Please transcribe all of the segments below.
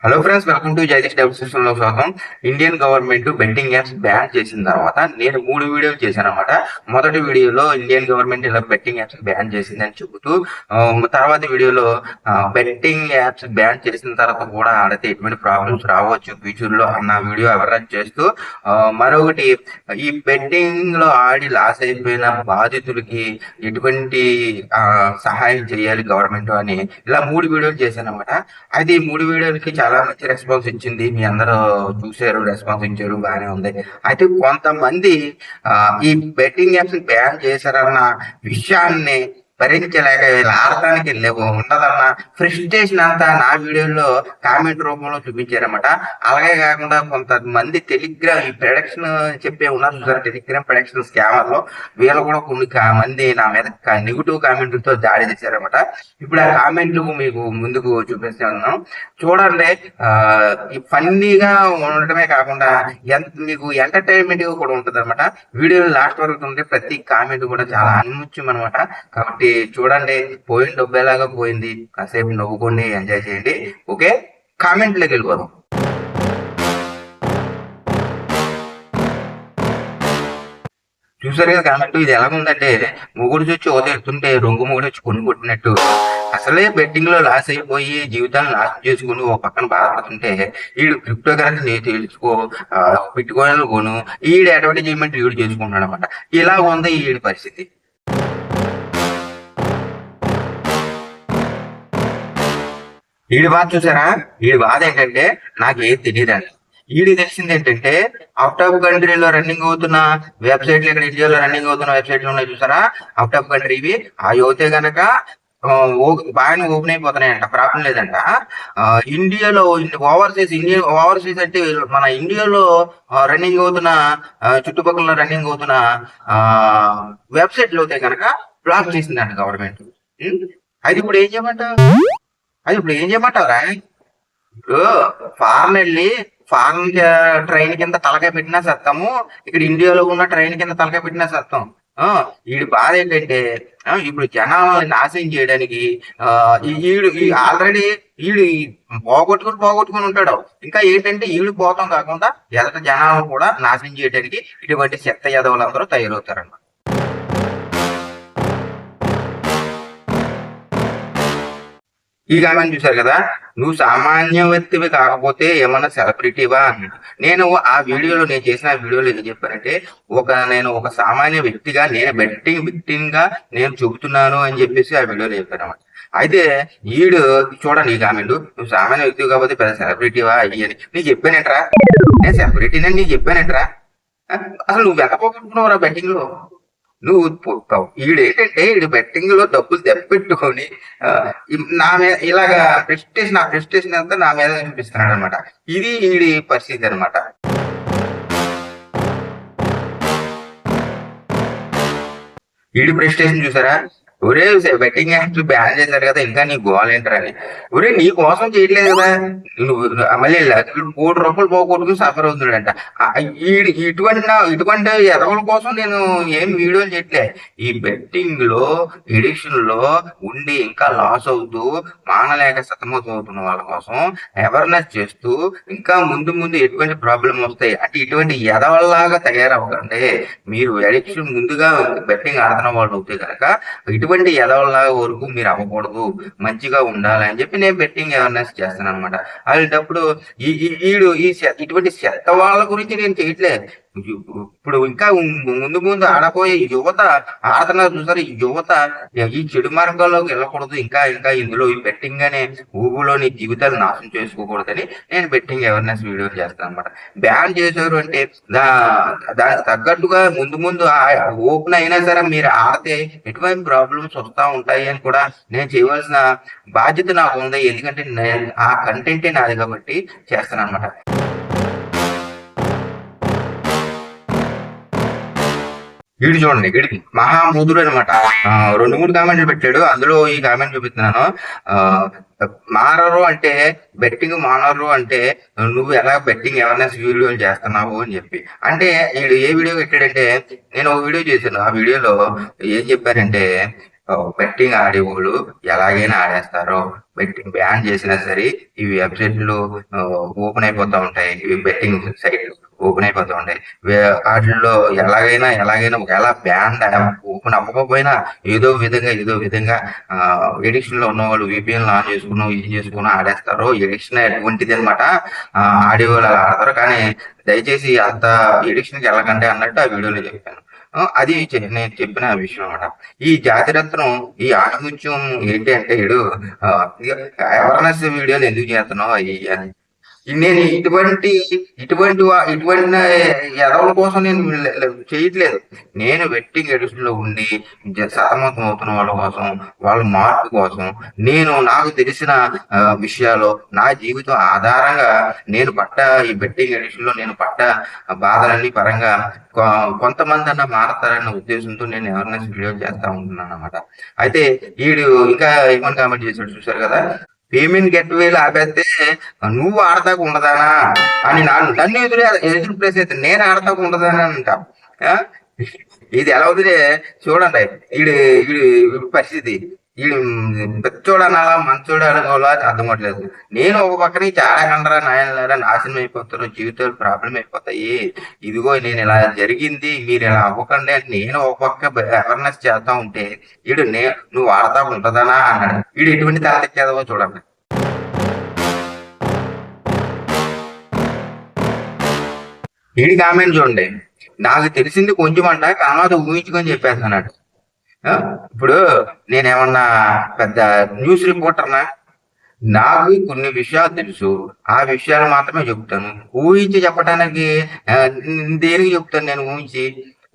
Hello friends, welcome to Jagadish double సెషన్లో స్వాగతం. Indian government betting apps ban చేసిన తర్వాత నేను 3 వీడియోలు చేశాను అనమాట. మొదటి వీడియోలో ఇండియన్ గవర్నమెంట్ ఇలా బెట్టింగ్ యాప్స్ బ్యాన్ చేసిందని చెబుతూ, తర్వాత వీడియోలో బెట్టింగ్ యాప్స్ బ్యాన్ చేసిన తర్వాత కూడా ఆడితే ఎటువంటి ప్రాబ్లమ్స్ రావచ్చు ఫ్యూచర్లో అన్న వీడియో అవేర్నెస్ చేస్తూ, మరొకటి ఈ బెట్టింగ్ లో ఆడి లాస్ అయిపోయిన బాధితులకి ఎటువంటి సహాయం చేయాలి గవర్నమెంట్ అని ఇలా 3 వీడియోలు చేశాను అనమాట. అయితే ఈ 3 వీడియోలకి చాలా మంచి రెస్పాన్స్ ఇచ్చింది. మీ అందరూ చూసారు, రెస్పాన్స్ ఇచ్చారు, బాగానే ఉంది. అయితే కొంతమంది ఈ బెట్టింగ్ యాప్స్ బ్యాన్ చేశారన్న విషయాన్ని భరించలేక వీళ్ళు ఆడటానికి ఉండదన్న ఫ్రస్ట్రేషన్ అంతా నా వీడియోలో కామెంట్ రూపంలో చూపించారన్నమాట. అలాగే కాకుండా కొంతమంది టెలిగ్రామ్ ఈ ప్రొడక్షన్ చెప్పే ఉన్నారు చూసారు, టెలిగ్రామ్ ప్రొడక్షన్ స్కామర్లో వీళ్ళు కూడా కొన్ని మంది నా మీద నెగిటివ్ కామెంట్లతో దాడి చేశారన్నమాట. ఇప్పుడు ఆ కామెంట్లు మీకు ముందుకు చూపిస్తున్నాను, చూడండి. ఫన్నీగా ఉండటమే కాకుండా మీకు ఎంటర్టైన్మెంట్ కూడా ఉంటుంది అనమాట. వీడియో లాస్ట్ వరకు ఉంటే ప్రతి కామెంట్ కూడా చాలా అన్ముత్యం అనమాట. కాబట్టి చూడండి, పోయిన డబ్బు ఎలాగా పోయింది, కాసేపు నవ్వుకోండి, ఎంజాయ్ చేయండి. ఓకే, కామెంట్లోకి వెళ్ళిపోదాం. చూసారు కదా కామెంట్, ఇది ఎలాగుందంటే మొగుడు చూచి ఓదేస్తుంటే రొంగు మొగుడు వచ్చి కొన్ని కొట్టినట్టు. అసలే బెట్టింగ్ లో లాస్ అయిపోయి జీవితాన్ని నాశనం చేసుకుని ఓ పక్కన బాధపడుతుంటే వీడు క్రిప్టో కరెన్సీ తెలుసుకో, బిట్కాయిన్లు కొను, ఈడు అడ్వర్టైజ్మెంట్ వీడు చేసుకుంటున్నాడు అనమాట. ఇలా ఉంది ఈడి పరిస్థితి. వీడి బాధ చూసారా? వీడి బాధ ఏంటంటే నాకేం తెలియదండి. వీడికి తెలిసింది ఏంటంటే అవుట్ ఆఫ్ కంట్రీలో రన్నింగ్ అవుతున్న వెబ్సైట్లు, ఇక్కడ ఇండియాలో రన్నింగ్ అవుతున్న వెబ్సైట్లు ఉన్నాయి చూసారా, అవుట్ ఆఫ్ కంట్రీ ఇవి. అవి అయితే గనక బాగానే ఓపెన్ అయిపోతున్నాయంట, ప్రాబ్లం లేదంట. ఇండియాలో ఓవర్సీస్ అంటే మన ఇండియాలో రన్నింగ్ అవుతున్న చుట్టుపక్కల రన్నింగ్ అవుతున్న వెబ్సైట్లు అయితే కనుక బ్లాక్ చేసిందంట గవర్నమెంట్. అది ఇప్పుడు ఏం చేయమంటావురా? ఇప్పుడు ఫారెన్ వెళ్ళి ఫారెన్ ట్రైన్ కింద తలకాయ పెట్టినా సత్తాము, ఇక్కడ ఇండియాలో ఉన్న ట్రైన్ కింద తలకాయ పెట్టినా సత్తాం. వీడి బాధ ఏంటంటే ఇప్పుడు జనాలను నాశనం చేయడానికి ఈడు ఆల్రెడీ వీడు పోగొట్టుకుని ఉంటాడు. ఇంకా ఏంటంటే వీడు పోతాం కాకుండా ఎదట జనాలను కూడా నాశనం చేయడానికి ఇటువంటి చెత్త యదవులందరూ తయారవుతారన్నమాట. ఈ కామెంట్ చూసారు కదా, నువ్వు సామాన్య వ్యక్తివి కాకపోతే ఏమన్నా సెలబ్రిటీవా అన్నాడు. నేను ఆ వీడియోలో నేను చేసిన వీడియోలో ఏం చెప్పానంటే, నేను ఒక సామాన్య వ్యక్తిగా నేను బెట్టింగ్ గా నేను చెబుతున్నాను అని చెప్పేసి ఆ వీడియోలో చెప్పాను అన్నమాట. అయితే ఈడు చూడండి ఈ కామెంట్, నువ్వు సామాన్య వ్యక్తివి కాకపోతే పెద్ద సెలబ్రిటీవా అయ్యని నీకు చెప్పానంటరా? నేను సెలబ్రిటీనని నీకు చెప్పానంటరా? అసలు నువ్వు ఎంత పోగొట్టుకున్నావురా బెట్టింగ్ లో? ఈడేంటంటే ఈడు బెట్టింగ్ లో డబ్బులు తెప్పెట్టుకొని నా మీద ఇలాగా నా ప్రెస్టేషన్ అంతా నా మీద చూపిస్తున్నాడు అనమాట. ఇది ఈడి పరిస్థితి అనమాట. ఈడి ప్రెస్టేషన్ చూసారా? ఒరే బెట్టింగ్ యాప్స్ బ్యాన్ చేశారు కదా, ఇంకా నీ గోల్ ఏంటని. ఒరే నీ కోసం చేయట్లేదు కదా, నువ్వు మళ్ళీ ₹1,00,00,000 పోగొట్టుకుని సఫర్ అవుతున్నాడంట. ఇటువంటి ఎదవల కోసం నేను ఏం వీడియోలు చేయట్లే. ఈ బెట్టింగ్ లో ఎడిక్షన్ లో ఉండి ఇంకా లాస్ అవుతూ మానలేక సతమవుతున్న వాళ్ళ కోసం అవేర్నెస్ చేస్తూ, ఇంకా ముందు ఎటువంటి ప్రాబ్లం వస్తాయి అంటే ఇటువంటి ఎదవల్లాగా తయారవ్వకండి. మీరు ఎడిక్షన్ ముందుగా బెట్టింగ్ ఆడుతున్న వాళ్ళు అవుతాయి కనుక ఇటువంటి ఎదవల్లా వరకు మీరు అవ్వకూడదు, మంచిగా ఉండాలి అని చెప్పి నేను బెట్టింగ్ అవేర్నెస్ చేస్తాను అనమాట. అలాంటప్పుడు ఇటువంటి చెత్త వాళ్ళ గురించి నేను చేయట్లేదు. ఇప్పుడు ఇంకా ముందు ఆడపోయే యువత ఆడుతున్నారు చూసారు, ఈ యువత ఈ చెడు మార్గాల్లోకి వెళ్ళకూడదు, ఇంకా ఇందులో ఈ బెట్టింగ్ అనే ఊబులో నీ జీవితాలు నాశనం చేసుకోకూడదని నేను బెట్టింగ్ అవేర్నెస్ వీడియోలు చేస్తాను అనమాట. బ్యాన్ చేశారు అంటే దానికి తగ్గట్టుగా ముందు ఓపెన్ అయినా సరే మీరు ఆడితే ఎటువంటి ప్రాబ్లమ్స్ వస్తూ ఉంటాయి అని కూడా నేను చేయవలసిన బాధ్యత నాకు ఉంది. ఎందుకంటే ఆ కంటెంటే నాది కాబట్టి చేస్తాను అనమాట. వీడు చూడండి, వీడికి మహాముదురు అనమాట. 2-3 కామెంట్లు పెట్టాడు, అందులో ఈ కామెంట్ చూపిస్తున్నాను. మారరు అంటే బెట్టింగ్ మానరు అంటే నువ్వు ఎలా బెట్టింగ్ అవేర్నెస్ వీడియోలు చేస్తున్నావు అని చెప్పి. అంటే వీడు ఏ వీడియో పెట్టాడంటే, నేను ఒక వీడియో చేశాను, ఆ వీడియోలో ఏం చెప్పారంటే బెట్టింగ్ ఆడేవాళ్ళు ఎలాగైనా ఆడేస్తారు. బెట్టింగ్ బ్యాన్ చేసినా సరే ఇవి వెబ్సైట్లు ఓపెన్ అయిపోతూ ఉంటాయి. ఇవి బెట్టింగ్ సైట్లు ఓపెన్ అయిపోతూ ఉంటాయి. వాటిల్లో ఎలాగైనా ఒకవేళ బ్యాన్ ఓపెన్ అవ్వకపోయినా ఏదో విధంగా ఎడిక్షన్ లో ఉన్న వాళ్ళు విపిఎన్ ఆన్ చేసుకుని ఇది చేసుకుని ఆడేస్తారు. ఎడిక్షన్ ఎటువంటిది అనమాట. ఆడేవాళ్ళు అలా ఆడతారు. కానీ దయచేసి అంత ఎడిక్షన్ కి వెళ్ళకండి అన్నట్టు ఆ వీడియోలో చెప్పాను. అది నేను చెప్పిన విషయం అనమాట. ఈ జాతిరత్నం ఈ ఆణిముత్యం ఏంటి అంటే వీడు అవేర్నెస్ వీడియోలు ఎందుకు చేస్తున్నావు అవి అని. నేను ఇటువంటి ఎదవల కోసం నేను చేయట్లేదు. నేను బెట్టింగ్ ఎడిషన్ లో ఉండి సతమతం అవుతున్న వాళ్ళ కోసం, వాళ్ళ మార్పు కోసం, నాకు తెలిసిన విషయాలు, నా జీవితం ఆధారంగా నేను పడ్డ ఈ బెట్టింగ్ ఎడిషన్ లో నేను పడ్డ బాధలన్నీ పరంగా కొంతమంది అన్న మారతారన్న ఉద్దేశంతో నేను అవేర్నెస్ వీడియో చేస్తా ఉంటున్నాను అనమాట. అయితే వీడు ఇంకా ఏమని కామెంట్ చేశాడు చూసారు కదా, పేమెంట్ గెట్వేలు ఆపేస్తే నువ్వు ఆడతాకు ఉండదానా అని నన్ను ఎదురు ప్లేస్ అయితే నేను ఆడతాకు ఉండదానా అంట. ఇది ఎలా అవుతుందే చూడండి. వీడి పరిస్థితి. వీడు పెచ్చోడనాలా మంచోడు అనుకోవాలా అర్థం అవ్వట్లేదు. నేను ఒక పక్కన చాలా కండరా నాయనలారా నాశనం అయిపోతారు, జీవితాలు ప్రాబ్లం అయిపోతాయి. ఇదిగో నేను ఇలా జరిగింది, మీరు ఇలా అవ్వకండి అంటే నేను ఒక పక్క అవేర్నెస్ చేస్తా ఉంటే వీడు నువ్వు ఆడతా ఉంటదానా అన్నాడు. వీడు ఎటువంటి తలెక్కేదవో చూడండి. వీడి కామెంట్ చూడండి. నాకు తెలిసింది కొంచెం అంట తర్వాత ఊహించుకొని చెప్పేస్తున్నాడు. ఇప్పుడు నేనేమన్నా పెద్ద న్యూస్ రిపోర్టర్నా? నాకు కొన్ని విషయాలు తెలుసు. ఆ విషయాలు మాత్రమే చెప్తాను. ఊహించి చెప్పడానికి దేనికి చెప్తాను? నేను ఊహించి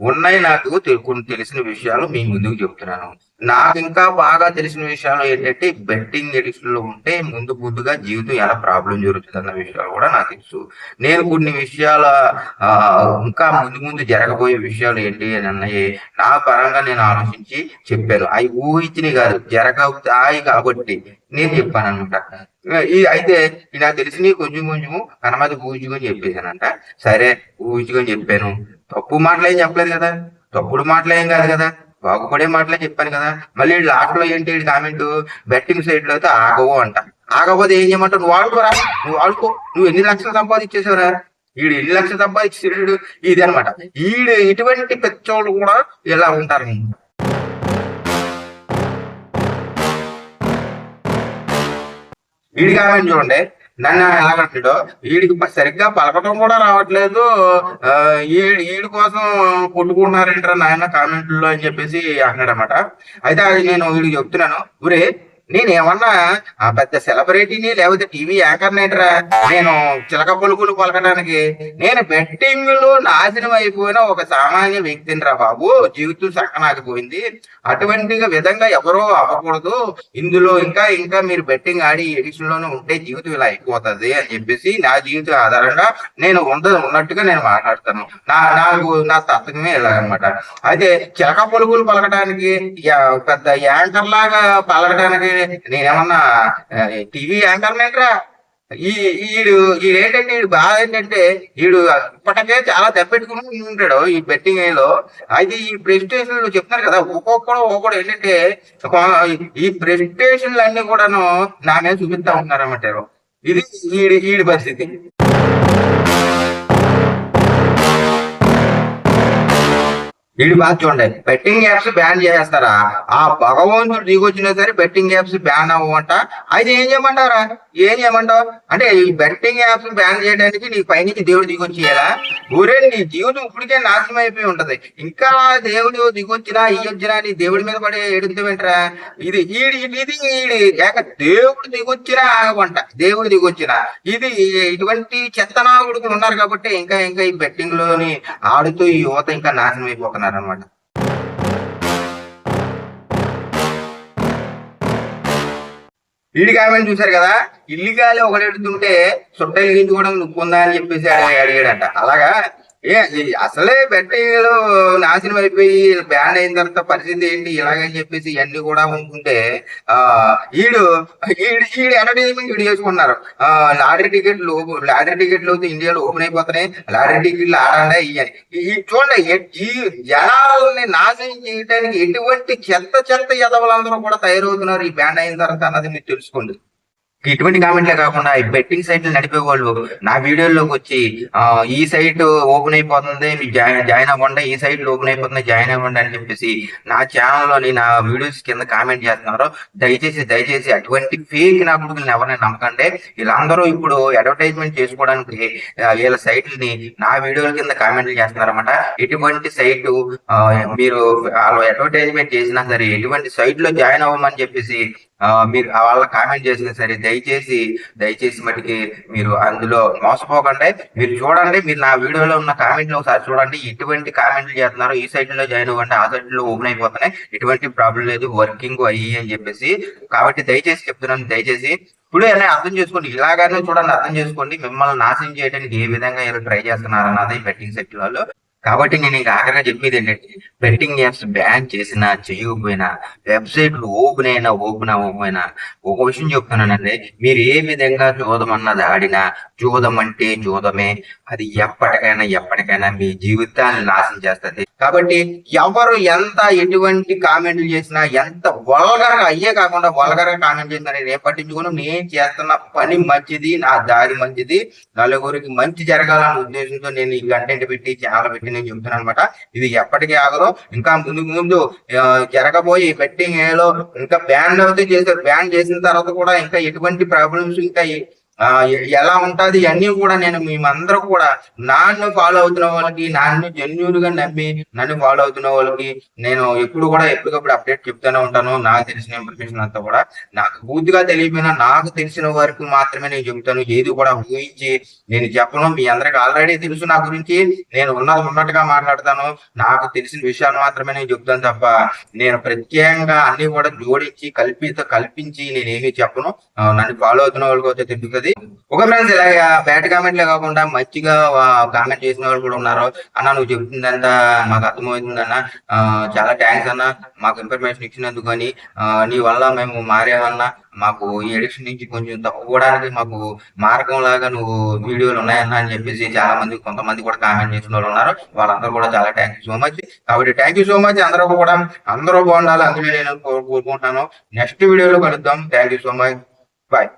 ఉన్నాయి. నాకు కొన్ని తెలిసిన విషయాలు మీ ముందుకు చెప్తున్నాను. నాకు ఇంకా బాగా తెలిసిన విషయాలు ఏంటంటే బెట్టింగ్ ఎడిక్షన్ లో ఉంటే ముందుగా జీవితం ఎలా ప్రాబ్లం జరుగుతుంది అన్న విషయాలు కూడా నాకు తెలుసు. నేను కొన్ని విషయాల ఇంకా ముందు జరగబోయే విషయాలు ఏంటి అని అన్నయ్యి నా పరంగా నేను ఆలోచించి చెప్పాను. అవి ఊహించినవి కాదు, జరగవుతాయి కాబట్టి నేను చెప్పాను అనమాట. అయితే నాకు తెలిసినవి కొంచెము కనమది ఊహించుకొని చెప్పేశానంట. సరే ఊహించుకొని చెప్పాను. తప్పు మాటలేం చెప్పలేదు కదా, తప్పుడు మాటలేం కాదు కదా, బాగుపడే మాటలే చెప్పాను కదా. మళ్ళీ లాస్ట్ లో ఏంటి కామెంట్, బెట్టింగ్ సైట్ లో అయితే ఆగవు అంట. ఆగకపోతే ఏం చేయమంటావు? నువ్వు ఆడుకోరా, నువ్వు ఆడుకో. నువ్వు ఎన్ని లక్షలు సంపాదించేసావురా? ఎన్ని లక్షలు సంపాదించేసాడు ఇది అనమాట. ఇటువంటి పెచ్చోళ్ళు కూడా ఇలా ఉంటారు. కామెంట్ చూడండి. నన్ను ఎలాగంటాడో, వీడికి సరిగ్గా పలకటం కూడా రావట్లేదు, వీడి కోసం కొట్టుకుంటున్నారంటారా నాయన కామెంట్లో అని చెప్పేసి అన్నాడనమాట. అయితే అది నేను వీడికి చెప్తున్నాను, ఊరే నేనేమన్నా ఆ పెద్ద సెలబ్రిటీని లేకపోతే టీవీ యాంకర్ నేటరా నేను చిలక పలుకులు పలకడానికి? నేను బెట్టింగ్ లో నాశనం అయిపోయిన ఒక సామాన్య వ్యక్తిని రా బాబు. జీవితం సక్కనాకపోయింది. అటువంటి విధంగా ఎవరో అవ్వకూడదు. ఇందులో ఇంకా మీరు బెట్టింగ్ ఆడి ఎడిక్షన్ లోనే ఉంటే జీవితం ఇలా అయిపోతుంది అని చెప్పేసి నా జీవితం ఆధారంగా నేను ఉన్నట్టుగా నేను మాట్లాడతాను. నా తత్వమే ఇలాగనమాట. అయితే చిలక పలుకులు పలకడానికి పెద్ద యాంకర్ లాగా పలకడానికి నేనేమన్నా టీవీ యాంకర్ నేట్రా? ఏంటంటే బాధ ఏంటంటే ఇప్పటికే చాలా దెబ్బెట్టుకుని ఉంటాడు ఈ బెట్టింగ్ లో. అయితే ఈ ప్రెస్టేషన్లు చెప్తున్నారు కదా, ఒక్కొక్కడు ఏంటంటే ఈ ప్రెస్టేషన్లు అన్ని కూడాను నా మీద చూపిస్తా ఉంటున్నారన్నమాట. ఇది ఈడి పరిస్థితి. వీడి బాధ చూడండి. బెట్టింగ్ యాప్స్ బ్యాన్ చేసేస్తారా? ఆ భగవంతుడు దిగొచ్చినా సరే బెట్టింగ్ యాప్స్ బ్యాన్ అవ్వమంట. అయితే ఏం చేయమంటావు అంటే ఈ బెట్టింగ్ యాప్స్ బ్యాన్ చేయడానికి నీ పైనుంచి దేవుడు దిగొచ్చేయాలా? ఊరే నీ జీవితం ఇప్పటికే నాశనం అయిపోయి ఉంటది. ఇంకా దేవుడు దిగొచ్చినా ఇయ్యొచ్చినా నీ దేవుడి మీద పడే ఏడుతావేంట్రా? ఇది దేవుడు దిగొచ్చినా ఆగమంట. దేవుడు దిగొచ్చినా ఇది ఇటువంటి చెత్తనాగుడుకులు ఉన్నారు కాబట్టి ఇంకా ఈ బెట్టింగ్ లోని ఆడుతూ ఈ యువత ఇంకా నాశనం అయిపోతున్నారు అనమాట. వీడి కామెంట్ చూశారు కదా, ఇల్లిగాలి ఒకటి ఎడుతుంటే చుట్టలు గించుకోవడం నువ్వుందా అని చెప్పేసి అడిగాడంట. అలాగా అసలే బెట్టింగ్‌లో నాశనం అయిపోయి బ్యాన్ అయిన తర్వాత పరిస్థితి ఏంటి ఇలాగని చెప్పేసి ఇయన్నీ కూడా ఉంటుంటే ఆహ్, ఈడు ఈడు అడ్వర్టైజ్‌మెంట్ ఈడు చేసుకున్నారు. లాటరీ టికెట్లు ఇండియాలో ఓపెన్ అయిపోతున్నాయి. లాటరీ టికెట్లు ఆడండి ఇయ్యని. చూడండి ఈ జనాల్ని నాశనం చేయడానికి ఎటువంటి చెత్త చెత్త ఎదవలందరూ కూడా తయారవుతున్నారు ఈ బ్యాన్ అయిన తర్వాత అన్నది మీరు తెలుసుకోండి. ఇటువంటి కామెంట్లే కాకుండా ఈ బెట్టింగ్ సైట్లు నడిపే వాళ్ళు నా వీడియోలోకి వచ్చి ఈ సైట్ ఓపెన్ అయిపోతుంది మీరు జాయిన్ అవ్వండి, ఈ సైట్ ఓపెన్ అయిపోతుంది జాయిన్ అవ్వండి అని చెప్పేసి నా ఛానల్లోని నా వీడియోస్ కింద కామెంట్ చేస్తున్నారు. దయచేసి అటువంటి ఫేక్ నా కొడుకులను ఎవరైనా నమ్మకండి. వీళ్ళందరూ ఇప్పుడు అడ్వర్టైజ్మెంట్ చేసుకోవడానికి వీళ్ళ సైట్లని నా వీడియోల కింద కామెంట్లు చేస్తున్నారన్నమాట. ఎటువంటి సైట్ మీరు వాళ్ళు అడ్వర్టైజ్మెంట్ చేసినా సరే ఎటువంటి సైట్ లో జాయిన్ అవ్వమని చెప్పేసి మీరు వాళ్ళ కామెంట్ చేసినా సరే దయచేసి మటుకి మీరు అందులో మోసపోకండి. మీరు చూడండి, మీరు నా వీడియోలో ఉన్న కామెంట్లు ఒకసారి చూడండి. ఎటువంటి కామెంట్లు చేస్తున్నారు, ఈ సైట్ లో జాయిన్ అవ్వండి ఆ సైట్ లో ఓపెన్ అయిపోతున్నాయి, ఎటువంటి ప్రాబ్లం లేదు, వర్కింగ్ అయ్యి అని చెప్పేసి. కాబట్టి దయచేసి చెప్తున్నాను, దయచేసి ఇప్పుడు అర్థం చేసుకోండి, ఇలాగానే చూడండి, అర్థం చేసుకోండి. మిమ్మల్ని నాశనం చేయడానికి ఏ విధంగా ఇలా ట్రై చేస్తున్నారు అన్నది బెట్టింగ్ సైట్ వాళ్ళు. కాబట్టి నేను ఇంకా ఆఖరిగా చెప్పేది ఏంటంటే బెట్టింగ్ యాప్స్ బ్యాన్ చేసినా చేయకపోయినా వెబ్సైట్లు ఓపెన్ అవ్వకపోయినా ఒక విషయం చెప్తున్నానండి, మీరు ఏ విధంగా చూదమన్నది ఆడినా చూదమంటే చూదమే, అది ఎప్పటికైనా మీ జీవితాన్ని నాశనం చేస్తుంది. కాబట్టి ఎవరు ఎంత ఎటువంటి కామెంట్లు చేసినా ఎంత వల్గర్గా అయ్యే కాకుండా వల్గర్గా కామెంట్ చేసినా నేను ఏం పట్టించుకోను. నేను చేస్తున్న పని మంచిది, నా దారి మంచిది, నలుగురికి మంచి జరగాలన్న ఉద్దేశంతో నేను ఈ కంటెంట్ పెట్టి ఛానల్ పెట్టి నేను చెబుతున్నాను అనమాట. ఇది ఎప్పటికీ ఆగదు, ఇంకా ముందు జరగబోయే బెట్టింగ్ ఏలో ఇంకా బ్యాన్ అవుతే చేశారు. బ్యాన్ చేసిన తర్వాత కూడా ఇంకా ఎటువంటి ప్రాబ్లమ్స్ ఇంకా ఎలా ఉంటది అన్ని కూడా నేను మేమందరూ కూడా నన్ను ఫాలో అవుతున్న వాళ్ళకి, నన్ను జెన్యూన్ గా నమ్మి నన్ను ఫాలో అవుతున్న వాళ్ళకి నేను ఎప్పటికప్పుడు అప్డేట్ చెప్తూనే ఉంటాను. నాకు తెలిసిన ఇన్ఫర్మేషన్ అంతా కూడా నాకు పూర్తిగా తెలియపోయినా నాకు తెలిసిన వరకు మాత్రమే నేను చెబుతాను. ఏది కూడా ఊహించి నేను చెప్పను. మీ అందరికి ఆల్రెడీ తెలుసు నా గురించి, నేను ఉన్నట్టుగా మాట్లాడతాను. నాకు తెలిసిన విషయాలు మాత్రమే నేను చెప్తాను తప్ప నేను ప్రత్యేకంగా అన్ని కూడా జోడించి కల్పించి నేనేమి చెప్పను. నన్ను ఫాలో అవుతున్న వాళ్ళకి అయితే తెలుస్తుంది. ఒక ఫ్రెండ్స్ ఇలాగా బ్యాడ్ కామెంట్లే కాకుండా మంచిగా కామెంట్ చేసిన వాళ్ళు కూడా ఉన్నారు. అన్న నువ్వు చెప్తుందంతా మాకు అర్థమవుతుందన్న, చాలా థ్యాంక్స్ అన్న మాకు ఇన్ఫర్మేషన్ ఇచ్చినందుకు అని, నీ వల్ల మేము మారేమన్నా, మాకు ఈ ఎడిక్షన్ నుంచి కొంచెం తప్పుకోవడానికి మాకు మార్గం లాగా నువ్వు వీడియోలు ఉన్నాయన్న అని చెప్పేసి కొంతమంది కూడా కామెంట్ చేసిన వాళ్ళు ఉన్నారు. వాళ్ళందరూ కూడా చాలా థ్యాంక్ యూ సో మచ్. కాబట్టి థ్యాంక్ యూ సో మచ్. అందరూ బాగుండాలి, అందులో నేను కోరుకుంటున్నాను. నెక్స్ట్ వీడియోలో కలుద్దాం. Thank you so much. Bye.